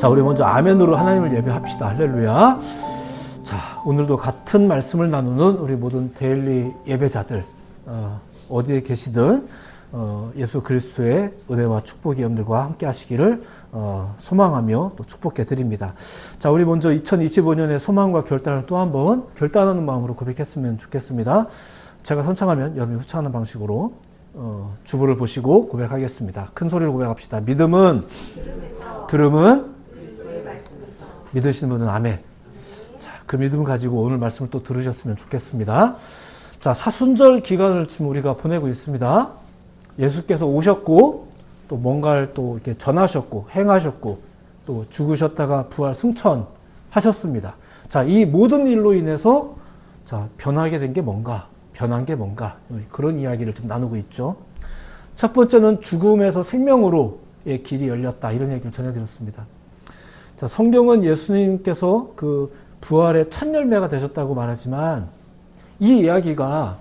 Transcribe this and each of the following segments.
자, 우리 먼저 아멘으로 하나님을 예배합시다. 할렐루야. 자, 오늘도 같은 말씀을 나누는 우리 모든 데일리 예배자들, 어디에 계시든 예수 그리스도의 은혜와 축복이 여러분들과 함께 하시기를 소망하며 또 축복해 드립니다. 자, 우리 먼저 2025년의 소망과 결단을 또 한번 결단하는 마음으로 고백했으면 좋겠습니다. 제가 선창하면 여러분이 후창하는 방식으로 주보를 보시고 고백하겠습니다. 큰 소리로 고백합시다. 믿음은 들음은 믿으시는 분은 아멘. 자, 그 믿음 가지고 오늘 말씀을 또 들으셨으면 좋겠습니다. 자, 사순절 기간을 지금 우리가 보내고 있습니다. 예수께서 오셨고 또 뭔가를 또 이렇게 전하셨고 행하셨고 또 죽으셨다가 부활 승천하셨습니다. 자, 이 모든 일로 인해서 자, 변하게 된 게 뭔가, 변한 게 뭔가, 그런 이야기를 좀 나누고 있죠. 첫 번째는 죽음에서 생명으로의 길이 열렸다, 이런 얘기를 전해드렸습니다. 자, 성경은 예수님께서 그 부활의 첫 열매가 되셨다고 말하지만 이 이야기가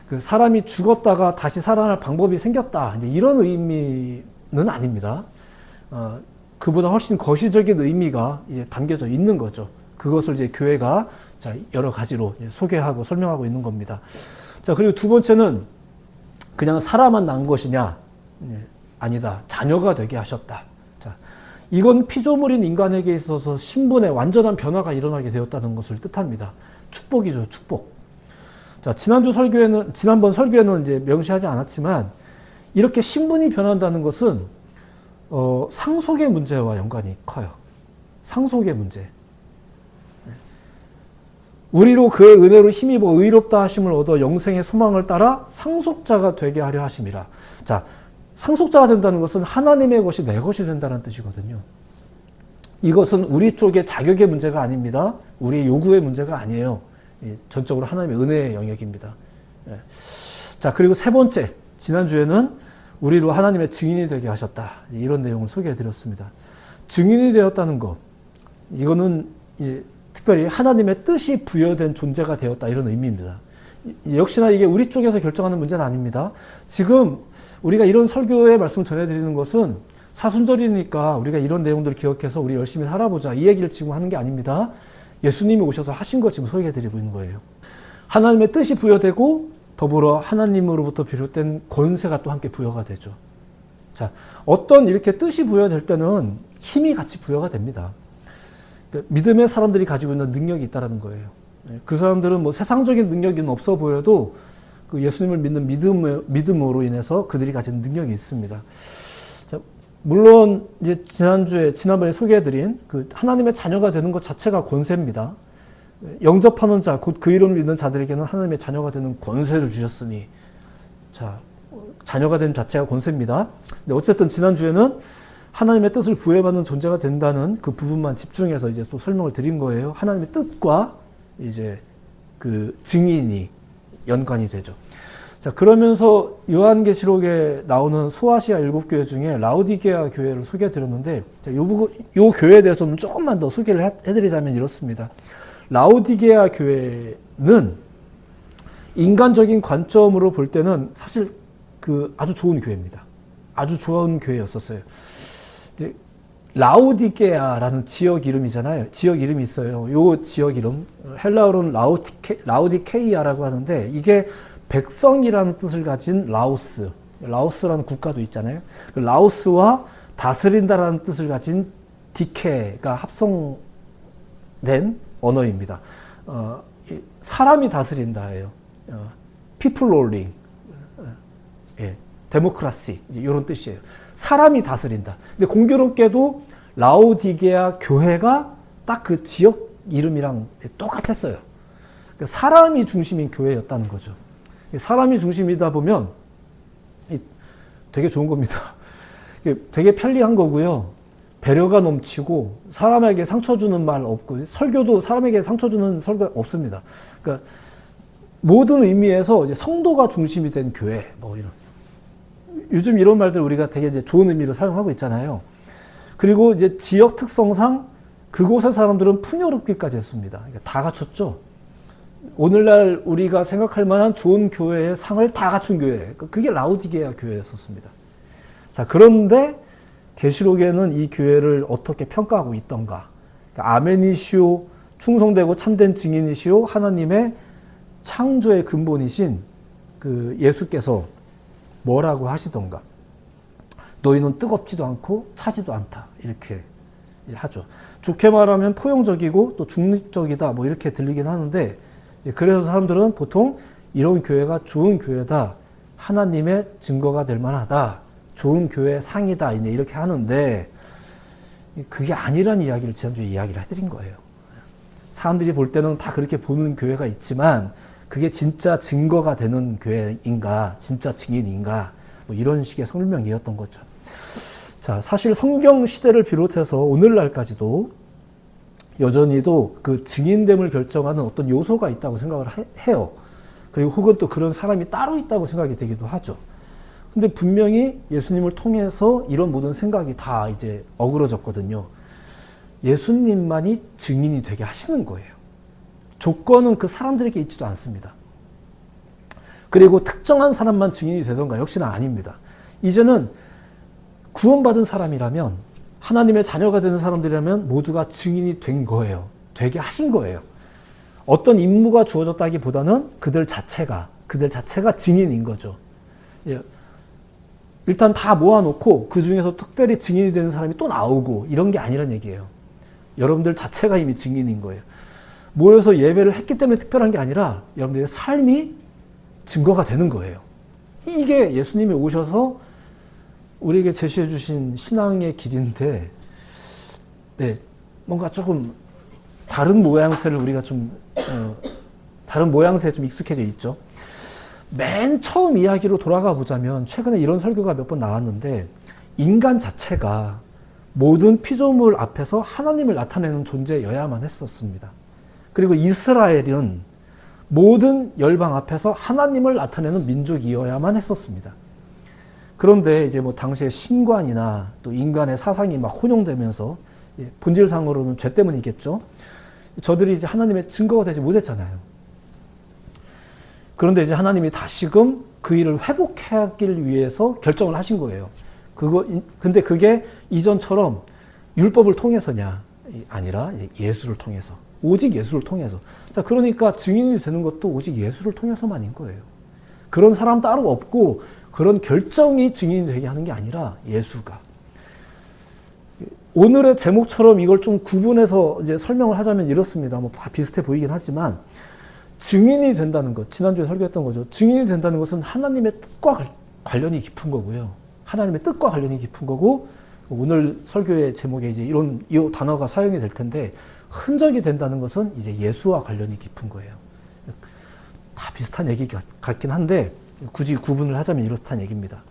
그 사람이 죽었다가 다시 살아날 방법이 생겼다, 이제 이런 의미는 아닙니다. 그보다 훨씬 거시적인 의미가 이제 담겨져 있는 거죠. 그것을 이제 교회가 자, 여러 가지로 소개하고 설명하고 있는 겁니다. 자, 그리고 두 번째는 그냥 사람만 난 것이냐? 아니다. 자녀가 되게 하셨다. 자, 이건 피조물인 인간에게 있어서 신분의 완전한 변화가 일어나게 되었다는 것을 뜻합니다. 축복이죠, 축복. 자, 지난번 설교에는 이제 명시하지 않았지만, 이렇게 신분이 변한다는 것은, 상속의 문제와 연관이 커요. 상속의 문제. 우리로 그의 은혜로 힘입어 의롭다 하심을 얻어 영생의 소망을 따라 상속자가 되게 하려 하심이라. 자, 상속자가 된다는 것은 하나님의 것이 내 것이 된다는 뜻이거든요. 이것은 우리 쪽의 자격의 문제가 아닙니다. 우리의 요구의 문제가 아니에요. 전적으로 하나님의 은혜의 영역입니다. 자, 그리고 세 번째, 지난주에는 우리로 하나님의 증인이 되게 하셨다, 이런 내용을 소개해 드렸습니다. 증인이 되었다는 것, 이거는 특별히 하나님의 뜻이 부여된 존재가 되었다, 이런 의미입니다. 역시나 이게 우리 쪽에서 결정하는 문제는 아닙니다. 지금 우리가 이런 설교의 말씀을 전해드리는 것은 사순절이니까 우리가 이런 내용들을 기억해서 우리 열심히 살아보자, 이 얘기를 지금 하는 게 아닙니다. 예수님이 오셔서 하신 거 지금 소개해드리고 있는 거예요. 하나님의 뜻이 부여되고 더불어 하나님으로부터 비롯된 권세가 또 함께 부여가 되죠. 자, 어떤 이렇게 뜻이 부여될 때는 힘이 같이 부여가 됩니다. 그러니까 믿음의 사람들이 가지고 있는 능력이 있다는 거예요. 그 사람들은 뭐 세상적인 능력은 없어 보여도 그 예수님을 믿는 믿음으로 인해서 그들이 가진 능력이 있습니다. 자, 물론 이제 지난번에 소개해드린 그 하나님의 자녀가 되는 것 자체가 권세입니다. 영접하는 자, 곧 그 이름을 믿는 자들에게는 하나님의 자녀가 되는 권세를 주셨으니, 자, 자녀가 된 자체가 권세입니다. 근데 어쨌든 지난주에는 하나님의 뜻을 부여받는 존재가 된다는 그 부분만 집중해서 이제 또 설명을 드린 거예요. 하나님의 뜻과 이제 그 증인이 연관이 되죠. 자, 그러면서 요한계시록에 나오는 소아시아 7교회 중에 라오디게아 교회를 소개해 드렸는데, 요 교회에 대해서는 조금만 더 소개를 해드리자면 이렇습니다. 라오디게아 교회는 인간적인 관점으로 볼 때는 사실 그 아주 좋은 교회입니다. 아주 좋은 교회였었어요. 이제 라오디게아라는 지역 이름이잖아요. 지역 이름이 있어요. 요 지역 이름, 헬라어로는 라오디케이아라고 하는데, 이게 백성이라는 뜻을 가진 라오스라는 국가도 있잖아요. 그 라오스와 다스린다라는 뜻을 가진 디케가 합성된 언어입니다. 사람이 다스린다예요. people ruling, 데모크라시, 이런 뜻이에요. 사람이 다스린다. 근데 공교롭게도 라오디게아 교회가 딱 그 지역 이름이랑 똑같았어요. 사람이 중심인 교회였다는 거죠. 사람이 중심이다 보면 되게 좋은 겁니다. 되게 편리한 거고요. 배려가 넘치고 사람에게 상처 주는 말 없고, 설교도 사람에게 상처 주는 설교가 없습니다. 그러니까 모든 의미에서 이제 성도가 중심이 된 교회, 뭐 이런. 요즘 이런 말들 우리가 되게 이제 좋은 의미로 사용하고 있잖아요. 그리고 이제 지역 특성상 그곳의 사람들은 풍요롭기까지 했습니다. 그러니까 다 갖췄죠. 오늘날 우리가 생각할 만한 좋은 교회의 상을 다 갖춘 교회. 그게 라오디게아 교회였었습니다. 자, 그런데 계시록에는 이 교회를 어떻게 평가하고 있던가. 그러니까 아멘이시오, 충성되고 참된 증인이시오, 하나님의 창조의 근본이신 그 예수께서 뭐라고 하시던가. 너희는 뜨겁지도 않고 차지도 않다. 이렇게 하죠. 좋게 말하면 포용적이고 또 중립적이다. 뭐 이렇게 들리긴 하는데, 그래서 사람들은 보통 이런 교회가 좋은 교회다. 하나님의 증거가 될 만하다. 좋은 교회 상이다. 이렇게 하는데, 그게 아니란 이야기를 지난주에 이야기를 해드린 거예요. 사람들이 볼 때는 다 그렇게 보는 교회가 있지만, 그게 진짜 증거가 되는 교회인가, 진짜 증인인가, 뭐 이런 식의 설명이었던 거죠. 자, 사실 성경 시대를 비롯해서 오늘날까지도 여전히도 그 증인됨을 결정하는 어떤 요소가 있다고 생각을 해요. 그리고 혹은 또 그런 사람이 따로 있다고 생각이 되기도 하죠. 근데 분명히 예수님을 통해서 이런 모든 생각이 다 이제 어그러졌거든요. 예수님만이 증인이 되게 하시는 거예요. 조건은 그 사람들에게 있지도 않습니다. 그리고 특정한 사람만 증인이 되던가 역시나 아닙니다. 이제는 구원받은 사람이라면, 하나님의 자녀가 되는 사람들이라면 모두가 증인이 된 거예요. 되게 하신 거예요. 어떤 임무가 주어졌다기보다는 그들 자체가 증인인 거죠. 예. 일단 다 모아놓고 그 중에서 특별히 증인이 되는 사람이 또 나오고 이런 게 아니란 얘기예요. 여러분들 자체가 이미 증인인 거예요. 모여서 예배를 했기 때문에 특별한 게 아니라 여러분들의 삶이 증거가 되는 거예요. 이게 예수님이 오셔서 우리에게 제시해 주신 신앙의 길인데, 네, 뭔가 조금 다른 모양새를 우리가 좀, 다른 모양새에 좀 익숙해져 있죠. 맨 처음 이야기로 돌아가 보자면, 최근에 이런 설교가 몇 번 나왔는데, 인간 자체가 모든 피조물 앞에서 하나님을 나타내는 존재여야만 했었습니다. 그리고 이스라엘은 모든 열방 앞에서 하나님을 나타내는 민족이어야만 했었습니다. 그런데 이제 뭐 당시에 신관이나 또 인간의 사상이 막 혼용되면서, 본질상으로는 죄 때문이겠죠. 저들이 이제 하나님의 증거가 되지 못했잖아요. 그런데 이제 하나님이 다시금 그 일을 회복하기 위해서 결정을 하신 거예요. 근데 그게 이전처럼 율법을 통해서냐 아니라 예수를 통해서, 오직 예수를 통해서. 자, 그러니까 증인이 되는 것도 오직 예수를 통해서만인 거예요. 그런 사람 따로 없고 그런 결정이 증인이 되게 하는 게 아니라 예수가. 오늘의 제목처럼 이걸 좀 구분해서 이제 설명을 하자면 이렇습니다. 뭐 다 비슷해 보이긴 하지만, 증인이 된다는 것, 지난주에 설교했던 거죠. 증인이 된다는 것은 하나님의 뜻과 관련이 깊은 거고요. 하나님의 뜻과 관련이 깊은 거고, 오늘 설교의 제목에 이제 이 단어가 사용이 될 텐데, 흔적이 된다는 것은 이제 예수와 관련이 깊은 거예요. 다 비슷한 얘기 같긴 한데, 굳이 구분을 하자면 이렇다는 얘기입니다.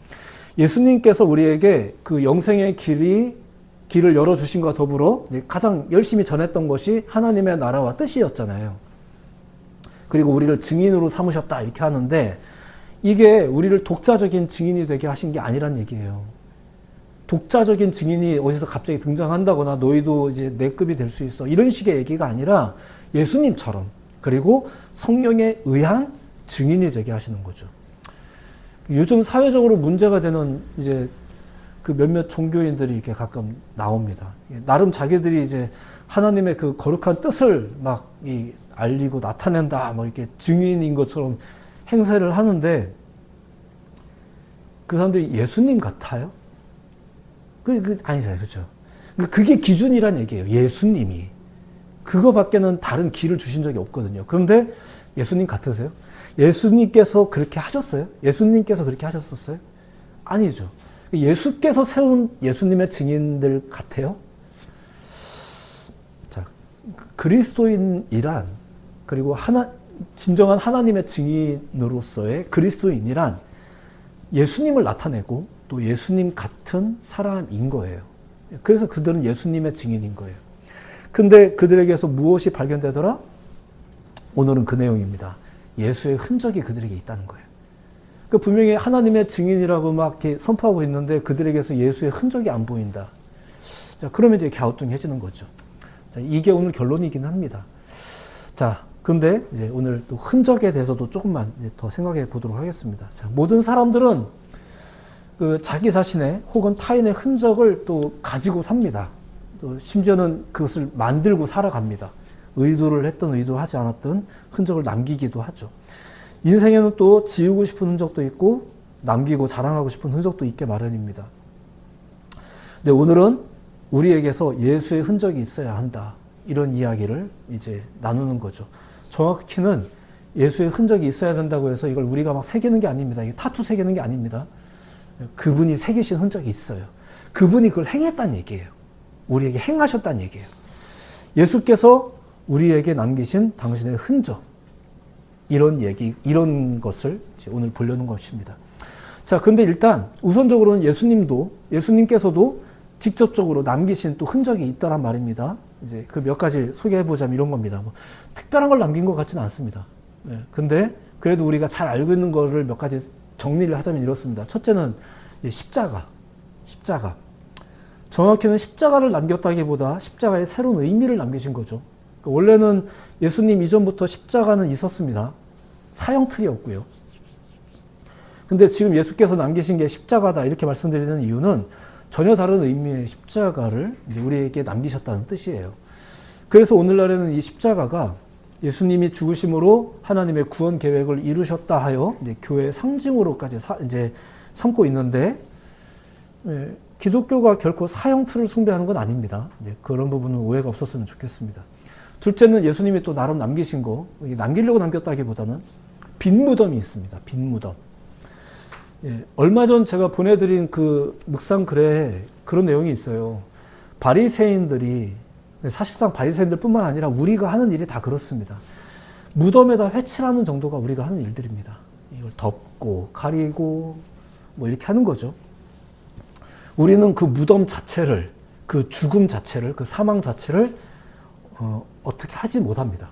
예수님께서 우리에게 그 영생의 길을 열어주신 것과 더불어 가장 열심히 전했던 것이 하나님의 나라와 뜻이었잖아요. 그리고 우리를 증인으로 삼으셨다 이렇게 하는데, 이게 우리를 독자적인 증인이 되게 하신 게 아니란 얘기예요. 독자적인 증인이 어디서 갑자기 등장한다거나 너희도 이제 내 급이 될 수 있어 이런 식의 얘기가 아니라 예수님처럼, 그리고 성령에 의한 증인이 되게 하시는 거죠. 요즘 사회적으로 문제가 되는 이제 그 몇몇 종교인들이 이렇게 가끔 나옵니다. 나름 자기들이 이제 하나님의 그 거룩한 뜻을 막 알리고 나타낸다, 뭐 이렇게 증인인 것처럼 행세를 하는데, 그 사람들이 예수님 같아요? 아니잖아요. 그렇죠? 그게 기준이란 얘기예요. 예수님이. 그거밖에는 다른 길을 주신 적이 없거든요. 그런데 예수님 같으세요? 예수님께서 그렇게 하셨어요? 예수님께서 그렇게 하셨었어요? 아니죠. 예수께서 세운 예수님의 증인들 같아요? 자, 그리스도인이란, 그리고 진정한 하나님의 증인으로서의 그리스도인이란 예수님을 나타내고 또 예수님 같은 사람인 거예요. 그래서 그들은 예수님의 증인인 거예요. 근데 그들에게서 무엇이 발견되더라? 오늘은 그 내용입니다. 예수의 흔적이 그들에게 있다는 거예요. 그 분명히 하나님의 증인이라고 막 이렇게 선포하고 있는데 그들에게서 예수의 흔적이 안 보인다. 자, 그러면 이제 갸우뚱해지는 거죠. 자, 이게 오늘 결론이긴 합니다. 자, 근데 이제 오늘 또 흔적에 대해서도 조금만 이제 더 생각해 보도록 하겠습니다. 자, 모든 사람들은 그 자기 자신의 혹은 타인의 흔적을 또 가지고 삽니다. 또 심지어는 그것을 만들고 살아갑니다. 의도를 했던 의도하지 않았던 흔적을 남기기도 하죠. 인생에는 또 지우고 싶은 흔적도 있고 남기고 자랑하고 싶은 흔적도 있게 마련입니다. 근데 오늘은 우리에게서 예수의 흔적이 있어야 한다. 이런 이야기를 이제 나누는 거죠. 정확히는 예수의 흔적이 있어야 된다고 해서 이걸 우리가 막 새기는 게 아닙니다. 이게 타투 새기는 게 아닙니다. 그분이 새기신 흔적이 있어요. 그분이 그걸 행했다는 얘기예요. 우리에게 행하셨다는 얘기예요. 예수께서 우리에게 남기신 당신의 흔적, 이런 얘기, 이런 것을 오늘 보려는 것입니다. 자, 근데 일단 우선적으로는 예수님께서도 직접적으로 남기신 또 흔적이 있다란 말입니다. 이제 그 몇 가지 소개해보자면 이런 겁니다. 뭐 특별한 걸 남긴 것 같지는 않습니다. 예, 근데 그래도 우리가 잘 알고 있는 거를 몇 가지 정리를 하자면 이렇습니다. 첫째는 십자가. 정확히는 십자가를 남겼다기보다 십자가의 새로운 의미를 남기신 거죠. 원래는 예수님 이전부터 십자가는 있었습니다. 사형틀이었고요. 근데 지금 예수께서 남기신 게 십자가다 이렇게 말씀드리는 이유는 전혀 다른 의미의 십자가를 이제 우리에게 남기셨다는 뜻이에요. 그래서 오늘날에는 이 십자가가 예수님이 죽으심으로 하나님의 구원 계획을 이루셨다 하여 이제 교회의 상징으로까지 이제 삼고 있는데, 기독교가 결코 사형틀을 숭배하는 건 아닙니다. 그런 부분은 오해가 없었으면 좋겠습니다. 둘째는 예수님이 또 나름 남기신 거, 남기려고 남겼다기보다는 빈 무덤이 있습니다. 빈 무덤. 얼마 전 제가 보내드린 그 묵상글에 그런 내용이 있어요. 바리새인들이, 사실상 바리새인들 뿐만 아니라 우리가 하는 일이 다 그렇습니다. 무덤에다 회칠하는 정도가 우리가 하는 일들입니다. 이걸 덮고 가리고 뭐 이렇게 하는 거죠. 우리는 그 무덤 자체를, 그 죽음 자체를, 그 사망 자체를 어떻게 하지 못합니다.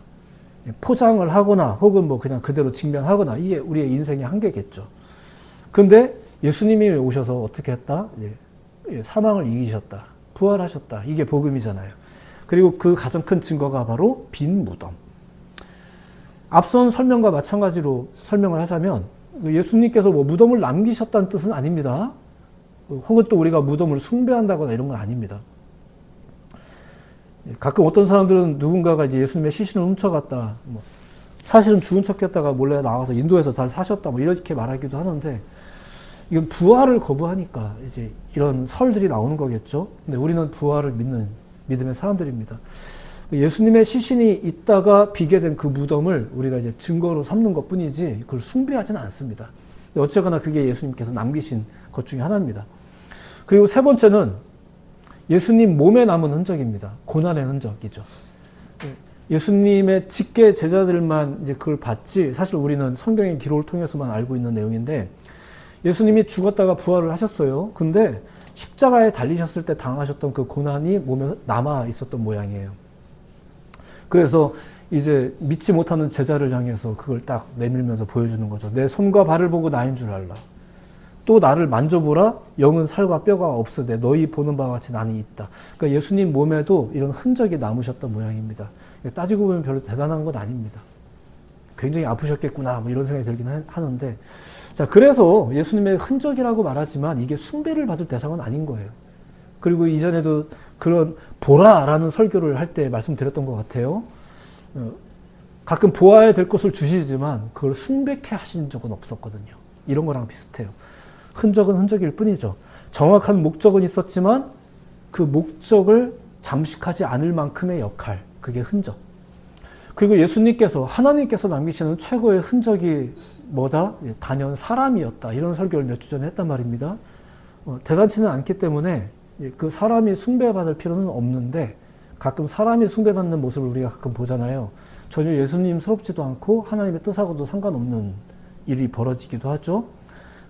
포장을 하거나 혹은 뭐 그냥 그대로 직면하거나, 이게 우리의 인생의 한계겠죠. 근데 예수님이 오셔서 어떻게 했다? 사망을 이기셨다. 부활하셨다. 이게 복음이잖아요. 그리고 그 가장 큰 증거가 바로 빈 무덤. 앞선 설명과 마찬가지로 설명을 하자면 예수님께서 뭐 무덤을 남기셨다는 뜻은 아닙니다. 혹은 또 우리가 무덤을 숭배한다거나 이런 건 아닙니다. 가끔 어떤 사람들은 누군가가 이제 예수님의 시신을 훔쳐갔다, 뭐 사실은 죽은 척했다가 몰래 나와서 인도에서 잘 사셨다, 뭐 이렇게 말하기도 하는데, 이건 부활을 거부하니까 이제 이런 설들이 나오는 거겠죠. 근데 우리는 부활을 믿는 믿음의 사람들입니다. 예수님의 시신이 있다가 비게 된 그 무덤을 우리가 이제 증거로 삼는 것 뿐이지 그걸 숭배하지는 않습니다. 어쨌거나 그게 예수님께서 남기신 것 중에 하나입니다. 그리고 세 번째는 예수님 몸에 남은 흔적입니다. 고난의 흔적이죠. 예수님의 직계 제자들만 이제 그걸 봤지, 사실 우리는 성경의 기록을 통해서만 알고 있는 내용인데, 예수님이 죽었다가 부활을 하셨어요. 근데 십자가에 달리셨을 때 당하셨던 그 고난이 몸에 남아 있었던 모양이에요. 그래서 이제 믿지 못하는 제자를 향해서 그걸 딱 내밀면서 보여주는 거죠. 내 손과 발을 보고 나인 줄 알라. 또 나를 만져보라. 영은 살과 뼈가 없으되 너희 보는 바와 같이 나는 있다. 그러니까 예수님 몸에도 이런 흔적이 남으셨던 모양입니다. 따지고 보면 별로 대단한 건 아닙니다. 굉장히 아프셨겠구나, 뭐 이런 생각이 들긴 하는데, 자, 그래서 예수님의 흔적이라고 말하지만 이게 숭배를 받을 대상은 아닌 거예요. 그리고 이전에도 그런 보라라는 설교를 할 때 말씀드렸던 것 같아요. 가끔 보아야 될 것을 주시지만 그걸 숭배케 하신 적은 없었거든요. 이런 거랑 비슷해요. 흔적은 흔적일 뿐이죠. 정확한 목적은 있었지만 그 목적을 잠식하지 않을 만큼의 역할, 그게 흔적. 그리고 예수님께서, 하나님께서 남기시는 최고의 흔적이 뭐다? 단연 사람이었다. 이런 설교를 몇 주 전에 했단 말입니다. 대단치는 않기 때문에 그 사람이 숭배받을 필요는 없는데, 가끔 사람이 숭배받는 모습을 우리가 가끔 보잖아요. 전혀 예수님스럽지도 않고 하나님의 뜻하고도 상관없는 일이 벌어지기도 하죠.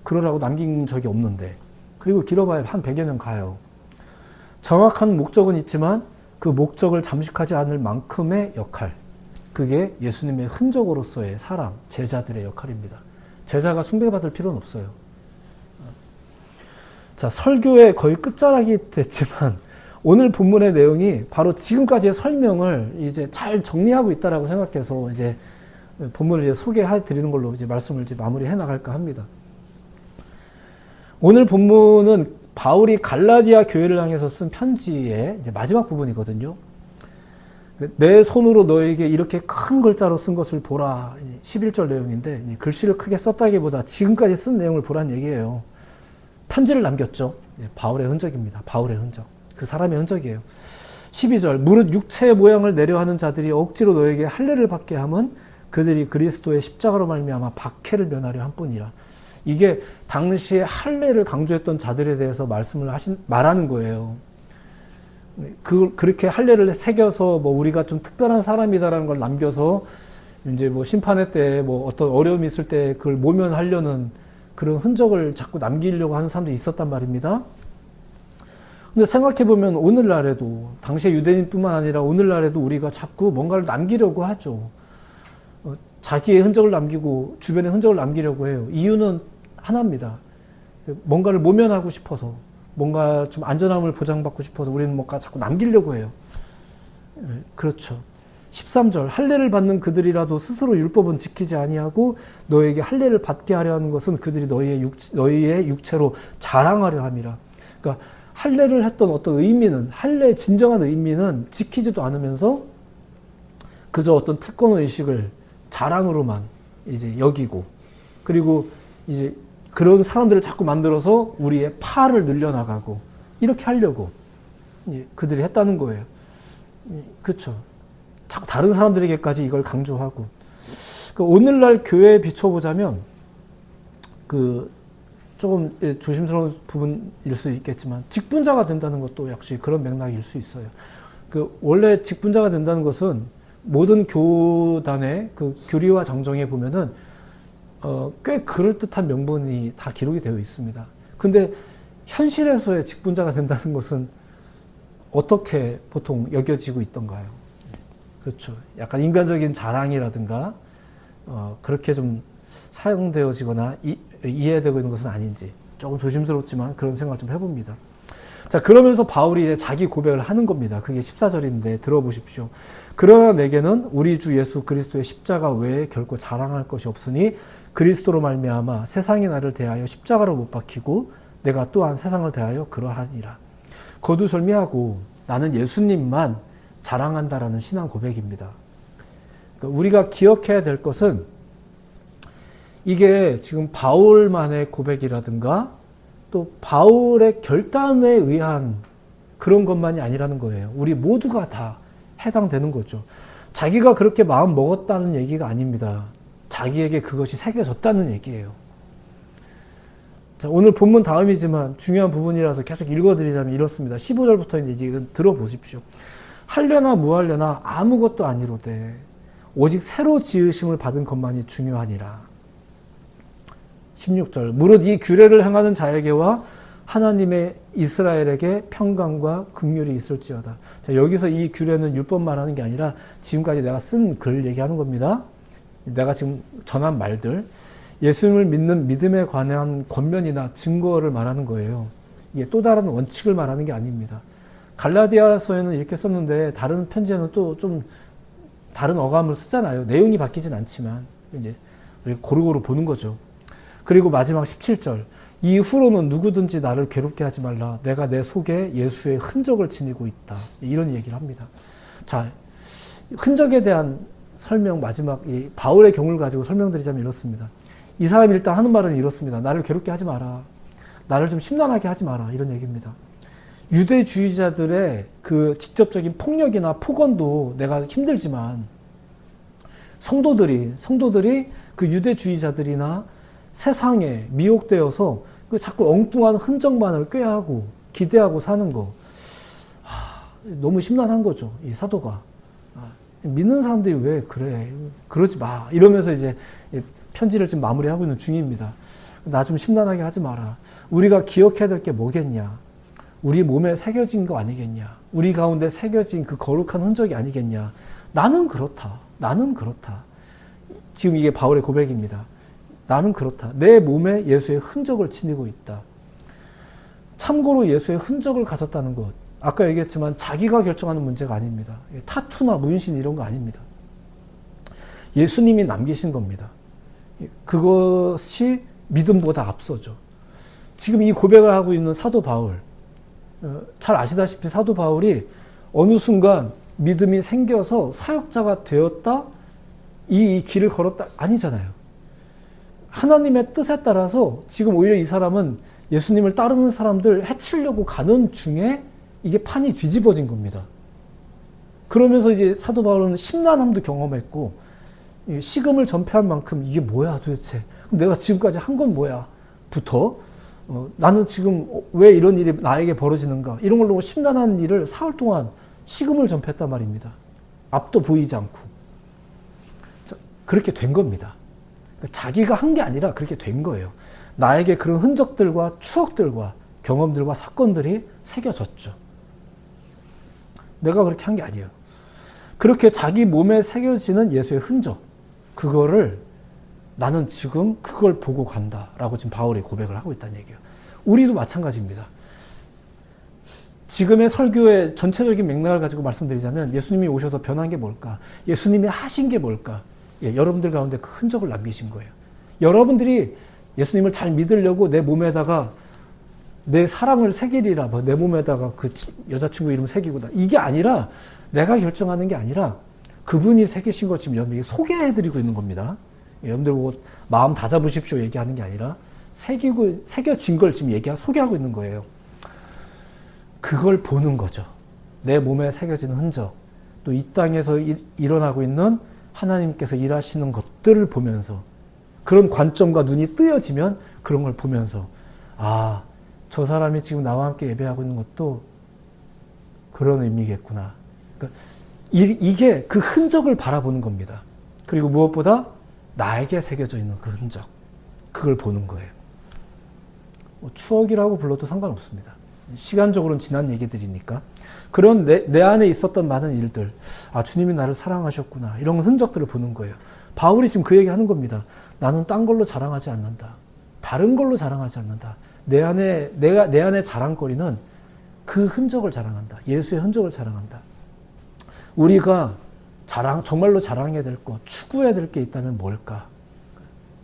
그러라고 남긴 적이 없는데. 그리고 길어봐야 한 100여 년 가요. 정확한 목적은 있지만 그 목적을 잠식하지 않을 만큼의 역할, 그게 예수님의 흔적으로서의 사람, 제자들의 역할입니다. 제자가 숭배받을 필요는 없어요. 자, 설교의 거의 끝자락이 됐지만 오늘 본문의 내용이 바로 지금까지의 설명을 이제 잘 정리하고 있다라고 생각해서 이제 본문을 이제 소개해 드리는 걸로 이제 말씀을 이제 마무리해 나갈까 합니다. 오늘 본문은 바울이 갈라디아 교회를 향해서 쓴 편지의 이제 마지막 부분이거든요. 내 손으로 너에게 이렇게 큰 글자로 쓴 것을 보라. 11절 내용인데 글씨를 크게 썼다기보다 지금까지 쓴 내용을 보란 얘기예요. 편지를 남겼죠. 바울의 흔적입니다. 바울의 흔적. 그 사람의 흔적이에요. 12절 무릇 육체의 모양을 내려하는 자들이 억지로 너에게 할례를 받게 함은 그들이 그리스도의 십자가로 말미암아 박해를 면하려 함뿐이라. 이게 당시에 할례를 강조했던 자들에 대해서 말하는 거예요. 그렇게 할례를 새겨서 우리가 좀 특별한 사람이다라는 걸 남겨서 이제 심판회 때 어떤 어려움이 있을 때 그걸 모면하려는 그런 흔적을 자꾸 남기려고 하는 사람들이 있었단 말입니다. 근데 생각해보면 오늘날에도, 당시의 유대인뿐만 아니라 오늘날에도 우리가 자꾸 뭔가를 남기려고 하죠. 자기의 흔적을 남기고 주변의 흔적을 남기려고 해요. 이유는 하나입니다. 뭔가를 모면하고 싶어서, 뭔가 좀 안전함을 보장받고 싶어서 우리는 뭔가 자꾸 남기려고 해요. 그렇죠. 13절 할례를 받는 그들이라도 스스로 율법은 지키지 아니하고 너에게 할례를 받게 하려 하는 것은 그들이 너희의 육체로 자랑하려 함이라. 그러니까 할례를 했던 어떤 의미는, 할례의 진정한 의미는 지키지도 않으면서 그저 어떤 특권 의식을 자랑으로만 이제 여기고, 그리고 이제 그런 사람들을 자꾸 만들어서 우리의 파를 늘려나가고 이렇게 하려고 그들이 했다는 거예요. 그렇죠. 자꾸 다른 사람들에게까지 이걸 강조하고. 오늘날 교회에 비춰보자면 조금 조심스러운 부분일 수 있겠지만 직분자가 된다는 것도 역시 그런 맥락일 수 있어요. 원래 직분자가 된다는 것은 모든 교단의 교리와 정정에 보면은 꽤 그럴듯한 명분이 다 기록이 되어 있습니다. 근데 현실에서의 직분자가 된다는 것은 어떻게 보통 여겨지고 있던가요? 그렇죠. 약간 인간적인 자랑이라든가 그렇게 좀 사용되어지거나 이해되고 있는 것은 아닌지 조금 조심스럽지만 그런 생각을 좀 해봅니다. 자, 그러면서 바울이 이제 자기 고백을 하는 겁니다. 그게 14절인데 들어보십시오. 그러나 내게는 우리 주 예수 그리스도의 십자가 외에 결코 자랑할 것이 없으니 그리스도로 말미암아 세상이 나를 대하여 십자가로 못 박히고 내가 또한 세상을 대하여 그러하니라. 거두절미하고 나는 예수님만 자랑한다라는 신앙 고백입니다. 그러니까 우리가 기억해야 될 것은 이게 지금 바울만의 고백이라든가 또 바울의 결단에 의한 그런 것만이 아니라는 거예요. 우리 모두가 다 해당되는 거죠. 자기가 그렇게 마음 먹었다는 얘기가 아닙니다. 자기에게 그것이 새겨졌다는 얘기예요. 자, 오늘 본문 다음이지만 중요한 부분이라서 계속 읽어드리자면 이렇습니다. 15절부터 이제 들어보십시오. 할려나 무할려나 아무것도 아니로되 오직 새로 지으심을 받은 것만이 중요하니라. 16절 무릇 이 규례를 행하는 자에게와 하나님의 이스라엘에게 평강과 긍휼이 있을지어다. 자, 여기서 이 규례는 율법 말하는 게 아니라 지금까지 내가 쓴 글 얘기하는 겁니다. 내가 지금 전한 말들, 예수님을 믿는 믿음에 관한 권면이나 증거를 말하는 거예요. 이게 또 다른 원칙을 말하는 게 아닙니다. 갈라디아서에는 이렇게 썼는데 다른 편지에는 또 좀 다른 어감을 쓰잖아요. 내용이 바뀌진 않지만 이제 고루고루 보는 거죠. 그리고 마지막 17절 이후로는 누구든지 나를 괴롭게 하지 말라. 내가 내 속에 예수의 흔적을 지니고 있다. 이런 얘기를 합니다. 자, 흔적에 대한 설명 마지막 이 바울의 경우를 가지고 설명드리자면 이렇습니다. 이 사람이 일단 하는 말은 이렇습니다. 나를 괴롭게 하지 마라. 나를 좀 심란하게 하지 마라. 이런 얘기입니다. 유대주의자들의 그 직접적인 폭력이나 폭언도 내가 힘들지만 성도들이 그 유대주의자들이나 세상에 미혹되어서 그 자꾸 엉뚱한 흔적만을 꾀하고 기대하고 사는 거 너무 심란한 거죠. 이 사도가 믿는 사람들이 왜 그래 그러지 마 이러면서 이제 편지를 지금 마무리하고 있는 중입니다. 나 좀 심란하게 하지 마라. 우리가 기억해야 될 게 뭐겠냐? 우리 몸에 새겨진 거 아니겠냐? 우리 가운데 새겨진 그 거룩한 흔적이 아니겠냐? 나는 그렇다. 지금 이게 바울의 고백입니다. 나는 그렇다. 내 몸에 예수의 흔적을 지니고 있다. 참고로 예수의 흔적을 가졌다는 것. 아까 얘기했지만 자기가 결정하는 문제가 아닙니다. 타투나 문신 이런 거 아닙니다. 예수님이 남기신 겁니다. 그것이 믿음보다 앞서죠. 지금 이 고백을 하고 있는 사도 바울, 잘 아시다시피 사도 바울이 어느 순간 믿음이 생겨서 사역자가 되었다, 이 길을 걸었다, 아니잖아요. 하나님의 뜻에 따라서 지금 오히려 이 사람은 예수님을 따르는 사람들 해치려고 가는 중에 이게 판이 뒤집어진 겁니다. 그러면서 이제 사도 바울은 심란함도 경험했고, 식음을 전폐할 만큼 이게 뭐야 도대체, 내가 지금까지 한 건 뭐야 부터, 나는 지금 왜 이런 일이 나에게 벌어지는가, 이런 걸로 심란한 일을 사흘 동안 식음을 전폐했단 말입니다. 앞도 보이지 않고. 그렇게 된 겁니다. 자기가 한 게 아니라 그렇게 된 거예요. 나에게 그런 흔적들과 추억들과 경험들과 사건들이 새겨졌죠. 내가 그렇게 한 게 아니에요. 그렇게 자기 몸에 새겨지는 예수의 흔적, 그거를 나는 지금 그걸 보고 간다라고 지금 바울이 고백을 하고 있다는 얘기예요. 우리도 마찬가지입니다. 지금의 설교의 전체적인 맥락을 가지고 말씀드리자면, 예수님이 오셔서 변한 게 뭘까? 예수님이 하신 게 뭘까? 여러분들 가운데 그 흔적을 남기신 거예요. 여러분들이 예수님을 잘 믿으려고 내 몸에다가 내 사랑을 새기리라, 내 몸에다가 그 여자친구 이름 새기고다, 이게 아니라, 내가 결정하는 게 아니라 그분이 새기신 걸 지금 여러분에게 소개해드리고 있는 겁니다. 여러분들 보고 마음 다잡으십시오 얘기하는 게 아니라 새겨진 걸 지금 소개하고 있는 거예요. 그걸 보는 거죠. 내 몸에 새겨진 흔적, 또 이 땅에서 일어나고 있는 하나님께서 일하시는 것들을 보면서, 그런 관점과 눈이 뜨여지면 그런 걸 보면서, 아, 저 사람이 지금 나와 함께 예배하고 있는 것도 그런 의미겠구나. 그러니까 이게 그 흔적을 바라보는 겁니다. 그리고 무엇보다 나에게 새겨져 있는 그 흔적, 그걸 보는 거예요. 추억이라고 불러도 상관없습니다. 시간적으로는 지난 얘기들이니까. 그런 내 안에 있었던 많은 일들, 아, 주님이 나를 사랑하셨구나, 이런 흔적들을 보는 거예요. 바울이 지금 그 얘기 하는 겁니다. 나는 딴 걸로 자랑하지 않는다. 다른 걸로 자랑하지 않는다. 내 안에 자랑거리는 그 흔적을 자랑한다. 예수의 흔적을 자랑한다. 우리가 정말로 자랑해야 될 것, 추구해야 될 게 있다면 뭘까?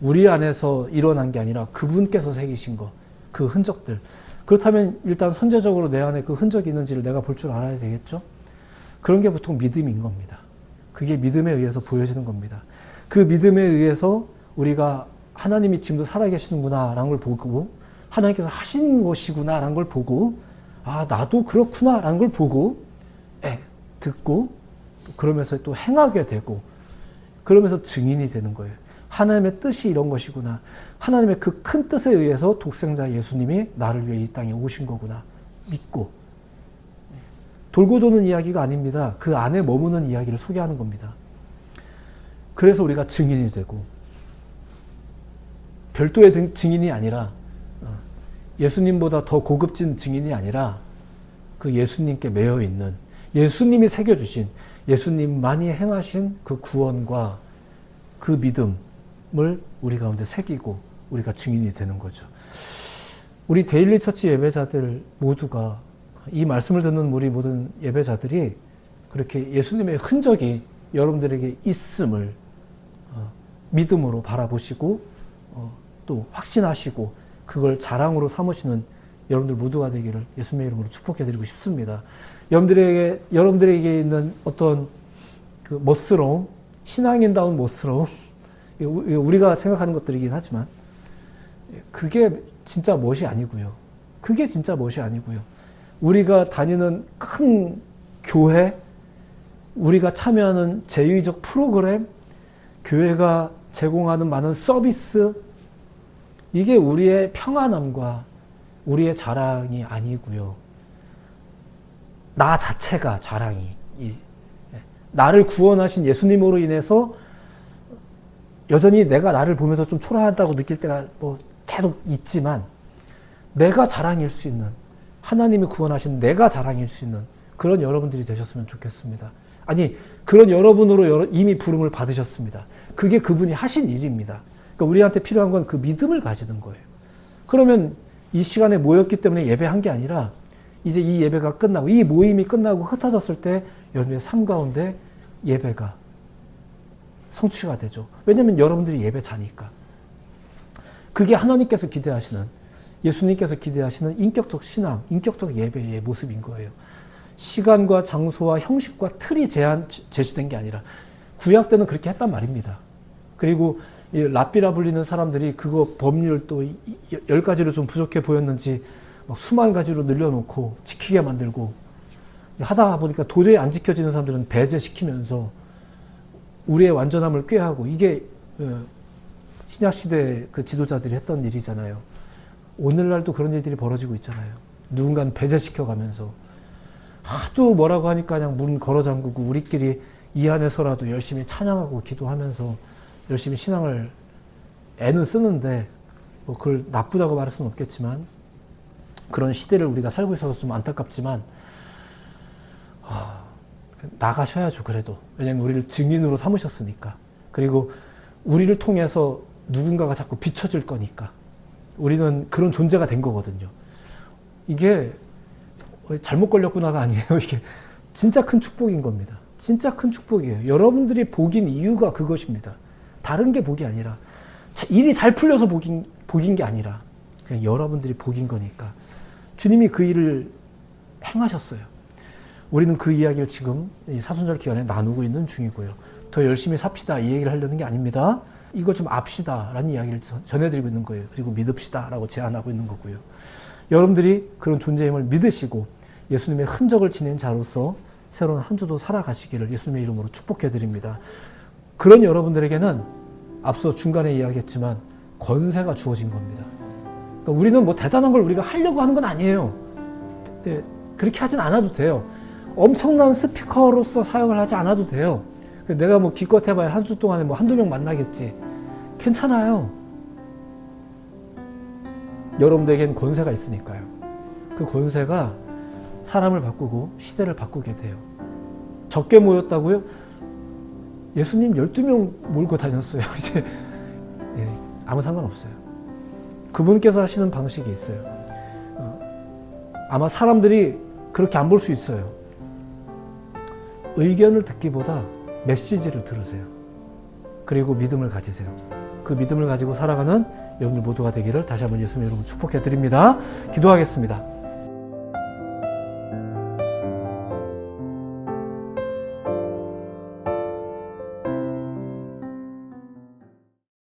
우리 안에서 일어난 게 아니라 그분께서 새기신 것, 그 흔적들. 그렇다면 일단 선제적으로 내 안에 그 흔적이 있는지를 내가 볼 줄 알아야 되겠죠? 그런 게 보통 믿음인 겁니다. 그게 믿음에 의해서 보여지는 겁니다. 그 믿음에 의해서 우리가 하나님이 지금도 살아계시는구나 라는 걸 보고, 하나님께서 하신 것이구나 라는 걸 보고, 아, 나도 그렇구나 라는 걸 보고, 듣고, 그러면서 또 행하게 되고, 그러면서 증인이 되는 거예요. 하나님의 뜻이 이런 것이구나. 하나님의 그 큰 뜻에 의해서 독생자 예수님이 나를 위해 이 땅에 오신 거구나. 믿고. 돌고 도는 이야기가 아닙니다. 그 안에 머무는 이야기를 소개하는 겁니다. 그래서 우리가 증인이 되고, 별도의 증인이 아니라, 예수님보다 더 고급진 증인이 아니라, 그 예수님께 매여 있는, 예수님이 새겨주신, 예수님만이 행하신 그 구원과 그 믿음을 우리 가운데 새기고 우리가 증인이 되는 거죠. 우리 데일리 처치 예배자들 모두가, 이 말씀을 듣는 우리 모든 예배자들이 그렇게 예수님의 흔적이 여러분들에게 있음을 믿음으로 바라보시고 또 확신하시고 그걸 자랑으로 삼으시는 여러분들 모두가 되기를 예수님의 이름으로 축복해드리고 싶습니다. 여러분들에게 있는 어떤 그 멋스러움, 신앙인다운 멋스러움, 우리가 생각하는 것들이긴 하지만 그게 진짜 멋이 아니고요. 그게 진짜 멋이 아니고요. 우리가 다니는 큰 교회, 우리가 참여하는 제의적 프로그램, 교회가 제공하는 많은 서비스, 이게 우리의 평안함과 우리의 자랑이 아니고요. 나 자체가 자랑이, 나를 구원하신 예수님으로 인해서 여전히 내가 나를 보면서 좀 초라하다고 느낄 때가 뭐 계속 있지만, 내가 자랑일 수 있는, 하나님이 구원하신 내가 자랑일 수 있는 그런 여러분들이 되셨으면 좋겠습니다. 아니, 그런 여러분으로 이미 부름을 받으셨습니다. 그게 그분이 하신 일입니다. 그러니까 우리한테 필요한 건 그 믿음을 가지는 거예요. 그러면 이 시간에 모였기 때문에 예배한 게 아니라, 이제 이 예배가 끝나고, 이 모임이 끝나고 흩어졌을 때 여러분의 삶 가운데 예배가 성취가 되죠. 왜냐하면 여러분들이 예배자니까. 그게 하나님께서 기대하시는, 예수님께서 기대하시는 인격적 신앙, 인격적 예배의 모습인 거예요. 시간과 장소와 형식과 틀이 제시된 게 아니라 구약 때는 그렇게 했단 말입니다. 그리고 이 랍비라 불리는 사람들이 그거 법률 또 10가지로 좀 부족해 보였는지 막 수만 가지로 늘려놓고 지키게 만들고 하다 보니까 도저히 안 지켜지는 사람들은 배제시키면서 우리의 완전함을 꾀하고 이게 신약시대 그 지도자들이 했던 일이잖아요. 오늘날도 그런 일들이 벌어지고 있잖아요. 누군가는 배제시켜가면서 하도 뭐라고 하니까 그냥 문 걸어 잠그고 우리끼리 이 안에서라도 열심히 찬양하고 기도하면서 열심히 신앙을 애는 쓰는데 뭐 그걸 나쁘다고 말할 수는 없겠지만 그런 시대를 우리가 살고 있어서 좀 안타깝지만 나가셔야죠. 그래도 왜냐하면 우리를 증인으로 삼으셨으니까. 그리고 우리를 통해서 누군가가 자꾸 비춰질 거니까 우리는 그런 존재가 된 거거든요. 이게 잘못 걸렸구나가 아니에요. 이게 진짜 큰 축복인 겁니다. 진짜 큰 축복이에요. 여러분들이 복인 이유가 그것입니다. 다른 게 복이 아니라 일이 잘 풀려서 복인 게 아니라 그냥 여러분들이 복인 거니까 주님이 그 일을 행하셨어요. 우리는 그 이야기를 지금 이 사순절 기간에 나누고 있는 중이고요. 더 열심히 삽시다 이 얘기를 하려는 게 아닙니다. 이거 좀 압시다 라는 이야기를 전해드리고 있는 거예요. 그리고 믿읍시다 라고 제안하고 있는 거고요. 여러분들이 그런 존재임을 믿으시고 예수님의 흔적을 지닌 자로서 새로운 한 주도 살아가시기를 예수님의 이름으로 축복해드립니다. 그런 여러분들에게는 앞서 중간에 이야기했지만 권세가 주어진 겁니다. 그러니까 우리는 뭐 대단한 걸 우리가 하려고 하는 건 아니에요. 그렇게 하진 않아도 돼요. 엄청난 스피커로서 사역을 하지 않아도 돼요. 내가 뭐 기껏 해봐야 한 주 동안에 뭐 한두 명 만나겠지. 괜찮아요. 여러분들에겐 권세가 있으니까요. 그 권세가 사람을 바꾸고 시대를 바꾸게 돼요. 적게 모였다고요? 예수님 12명 몰고 다녔어요. 이제 아무 상관없어요. 그분께서 하시는 방식이 있어요. 아마 사람들이 그렇게 안 볼 수 있어요. 의견을 듣기보다 메시지를 들으세요. 그리고 믿음을 가지세요. 그 믿음을 가지고 살아가는 여러분들 모두가 되기를 다시 한번 예수님 여러분 축복해 드립니다. 기도하겠습니다.